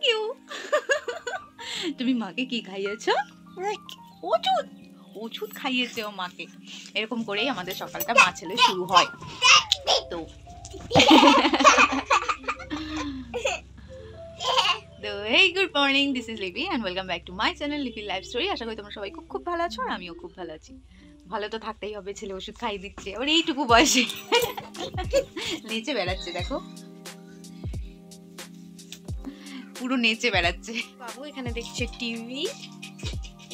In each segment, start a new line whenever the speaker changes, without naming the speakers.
You. তুমি মাকে কি খাইয়েছো? ওষুধ ওষুধ খাইয়েছে ও মাকে। এরকম করেই আমাদের সকালটা মা ছেলে শুরু হয়। তো hey good morning, this is Lipi and welcome back to my channel Lipi Life Story. আশা করি তোমরা সবাই খুব ভালো আছো আর আমিও খুব ভালো আছি। ভালো তো থাকতেই হবে, ছেলে ওষুধ খাইয়ে দিচ্ছে আর এইটুকু বয়সে নেচে বেড়াচ্ছে, দেখো পুরো নেচে বেড়াচ্ছে। বাবু এখানে দেখছে টিভি,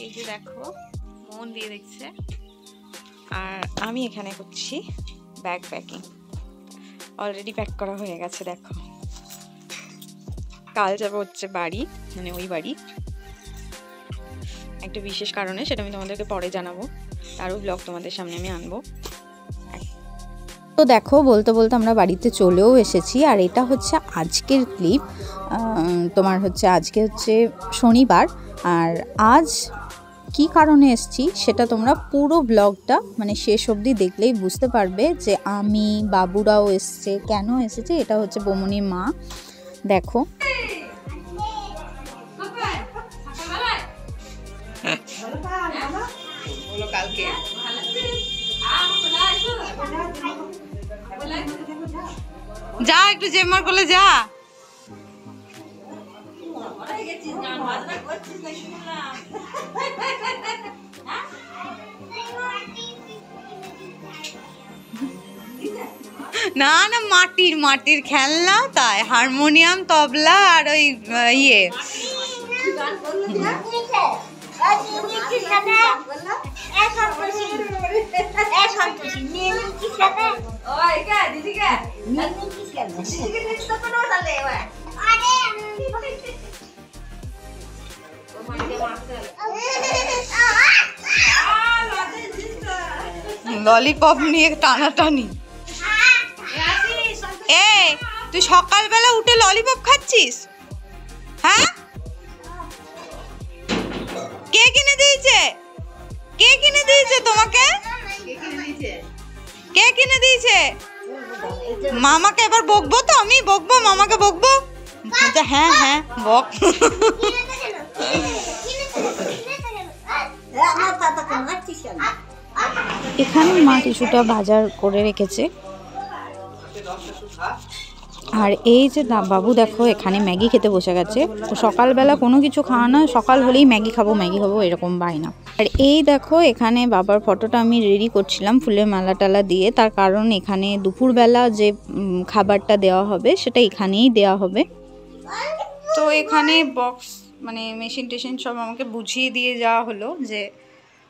এই যে দেখো মন দিয়ে দেখছে, আর আমি এখানে করছি ব্যাগ প্যাকিং। অলরেডি প্যাক করা হয়ে গেছে, দেখো কাল যাবো হচ্ছে বাড়ি, মানে ওই বাড়ি একটা বিশেষ কারণে, সেটা আমি তোমাদেরকে পরে জানাবো, তারও ব্লগ তোমাদের সামনে আমি আনবো।
তো দেখো বলতে বলতে আমরা বাড়িতে চলেও এসেছি, আর এটা হচ্ছে আজকের ক্লিপ। তোমার হচ্ছে আজকে হচ্ছে শনিবার, আর আজ কি কারণে এসেছি সেটা তোমরা পুরো ব্লগটা মানে শেষ অবধি দেখলেই বুঝতে পারবে যে আমি, বাবুরাও এসছে, কেন এসেছে। এটা হচ্ছে বৌমনির মা, দেখো
যা একটু জেমার করলে যা। না না, মাটির মাটির খেলনা, তাই হারমোনিয়াম, তবলা আর ওই ইয়ে ললিপপ নিয়ে টানাটানি। এই তুই সকালবেলা উঠে ললিপপ খাচ্ছিস? হ্যাঁ, কে কিনে দিয়েছে? কে কিনে দিয়েছে তোমাকে? কে কিনে দিয়েছে? মামাকে এবার বকবো তো, আমি বকবো, মামাকে বকবো। হ্যাঁ হ্যাঁ বক।
এখানে মা কিছুটা বাজার করে রেখেছে, আর এই যে বাবু দেখো এখানে ম্যাগি খেতে বসে গেছে। সকালবেলা কোনো কিছু খাওয়া না, সকাল হলেই ম্যাগি খাবো ম্যাগি খাবো এরকম বায়না। আর এই দেখো এখানে বাবার ফটোটা আমি রেডি করছিলাম ফুলের মালা টালা দিয়ে, তার কারণ এখানে দুপুরবেলা যে খাবারটা দেওয়া হবে সেটা এখানেই দেওয়া হবে।
তো এখানে বক্স মানে মেশিন টেশিন সব আমাকে বুঝিয়ে দিয়ে যাওয়া হলো যে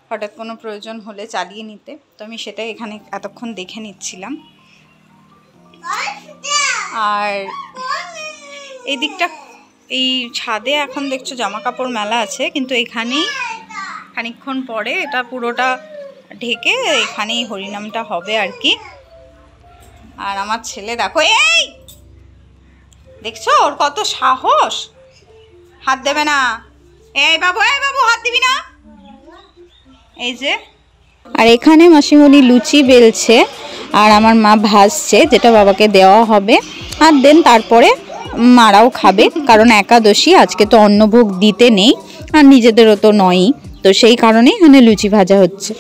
হঠাৎ কোনো প্রয়োজন হলে চালিয়ে নিতে, তো আমি সেটাই এখানে এতক্ষণ দেখে নিচ্ছিলাম। আর এই দিকটা, এই ছাদে এখন দেখছো জামা কাপড় মেলা আছে, কিন্তু এখানেই খানিকক্ষণ পরে এটা পুরোটা ঢেকে এখানেই হরিনামটা হবে আর কি। আর আমার ছেলে দেখো, এই দেখছো ওর কত সাহস, হাত দেবে না। এই বাবু হাত দিবি না। এই যে,
আর এখানে মাসিমণি লুচি বেলছে আর আমার মা ভাজছে, যেটা বাবাকে দেওয়া হবে। আর দেন তারপরে মারাও খাবে, কারণ একাদশী, আজকে তো অন্নভোগ দিতে নেই আর নিজেদেরও তো নয়ই, তো সেই কারণেই এখানে লুচি ভাজা হচ্ছে।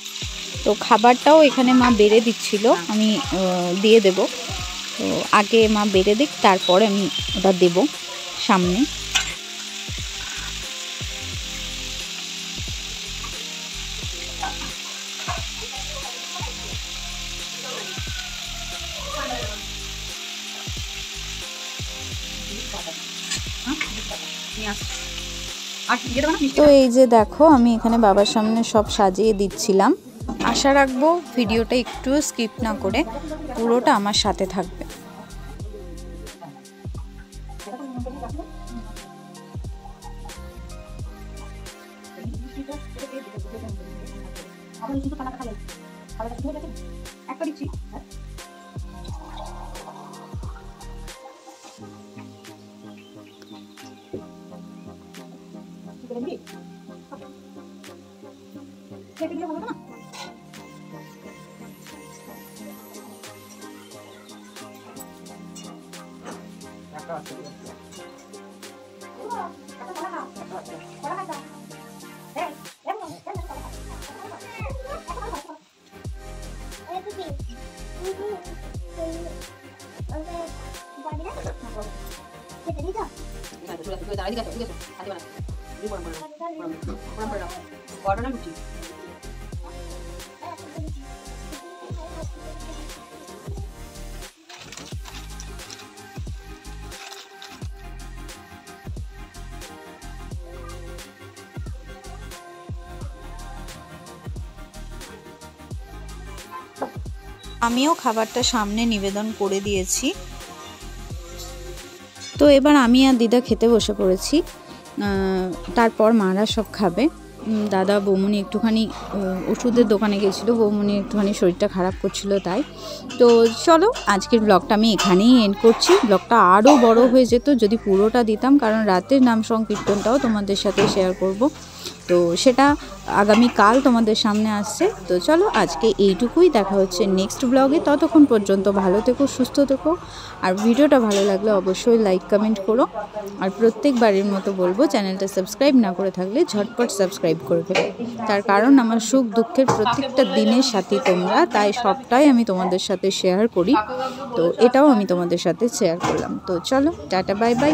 তো খাবারটাও এখানে মা বেড়ে দিচ্ছিল, আমি দিয়ে দেব। তো আগে মা বেড়ে দিক, তারপরে আমি ওটা দেব সামনে। তো এই যে দেখো আমি এখানে বাবার সামনে সব সাজিয়ে দিচ্ছিলাম। আশা রাখবো ভিডিওটা একটু স্কিপ না করে পুরোটা আমার সাথে থাকবে। আমিও খাবারটা সামনে নিবেদন করে দিয়েছি। তো এবার আমি আর দিদা খেতে বসে পড়েছি। তারপর মারা সব খাবে। দাদা বৌমনি একটুখানি ওষুধের দোকানে গেছিলো, বৌমনি একটুখানি শরীরটা খারাপ করছিল তাই। তো চলো আজকের ব্লগটা আমি এখানেই এন্ড করছি। ব্লগটা আরও বড় হয়ে যেত যদি পুরোটা দিতাম, কারণ রাতের নাম সংকীর্তনটাও তোমাদের সাথে শেয়ার করব। তো সেটা আগামীকাল তোমাদের সামনে আসছে। তো চলো আজকে এইটুকুই, দেখা হচ্ছে নেক্সট ব্লগে। ততক্ষণ পর্যন্ত ভালো থেকো, সুস্থ থেকো। আর ভিডিওটা ভালো লাগলে অবশ্যই লাইক কমেন্ট করো। আর প্রত্যেকবারের মতো বলবো, চ্যানেলটা সাবস্ক্রাইব না করে থাকলে ঝটপট সাবস্ক্রাইব করে ফেলো। তার কারণ আমার সুখ দুঃখের প্রত্যেকটা দিনের সাথে তোমরা, তাই সবটাই আমি তোমাদের সাথে শেয়ার করি। তো এটাও আমি তোমাদের সাথে শেয়ার করলাম। তো চলো টাটা, বাই বাই।